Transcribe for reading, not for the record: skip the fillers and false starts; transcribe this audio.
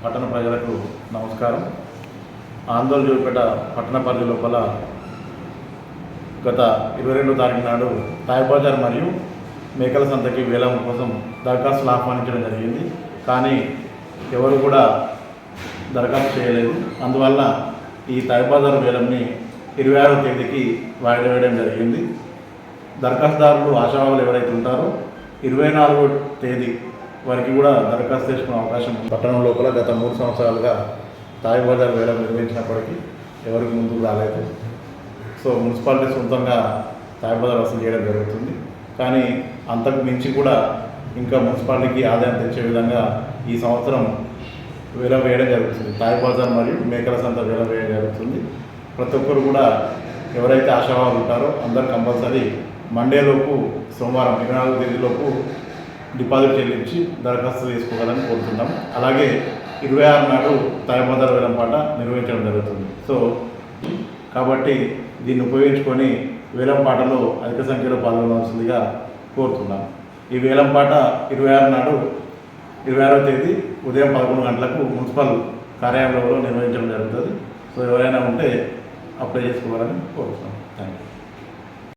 పట్టణ ప్రజలకు నమస్కారం. ఆందోళనపేట పట్టణ పరిధి లోపల గత 22వ తారీఖు నాడు తాయబజార్ మరియు మేకల సంతకి వేలం కోసం దరఖాస్తులు ఆహ్వానించడం జరిగింది. కానీ ఎవరు కూడా దరఖాస్తు చేయలేదు. అందువల్ల ఈ తాయబజార్ వేలంని 26వ తేదీకి వాయిదా వేయడం జరిగింది. దరఖాస్తుదారులు ఆశావాదులు ఎవరైతే ఉంటారో 24వ తేదీ వారికి కూడా దరఖాస్తు చేసుకునే అవకాశం ఉంది. పట్టణం లోపల గత 3 సంవత్సరాలుగా తాయబజార్ వేలం నిర్వహించినప్పటికీ ఎవరికి ముందుకు రాలేదు. సో మున్సిపాలిటీ సొంతంగా తాయబజార్ వసూలు చేయడం జరుగుతుంది. కానీ అంతకు మించి కూడా ఇంకా మున్సిపాలిటీకి ఆదాయం తెచ్చే విధంగా ఈ సంవత్సరం వేలం వేయడం జరుగుతుంది. తాయబజార్ మరియు మేకల సంత వేలం వేయడం జరుగుతుంది. ప్రతి ఒక్కరు కూడా ఎవరైతే ఆశావాదులు ఉంటారో అందరూ కంపల్సరీ మండేలోపు సోమవారం 24వ తేదీలోపు డిపాజిట్ చెల్లించి దరఖాస్తు చేసుకోవాలని కోరుతున్నాం. అలాగే 26 నాడు తాయబజార్ వేలం పాట నిర్వహించడం జరుగుతుంది. సో కాబట్టి దీన్ని ఉపయోగించుకొని వేలం పాటలో అధిక సంఖ్యలో పాల్గొనవలసిందిగా కోరుతున్నాం. ఈ వేలం పాట 26 నాడు 26వ తేదీ ఉదయం 11 గంటలకు మున్సిపల్ కార్యాలయంలో నిర్వహించడం జరుగుతుంది. సో ఎవరైనా ఉంటే అప్లై చేసుకోవాలని కోరుతున్నాం. Thank you.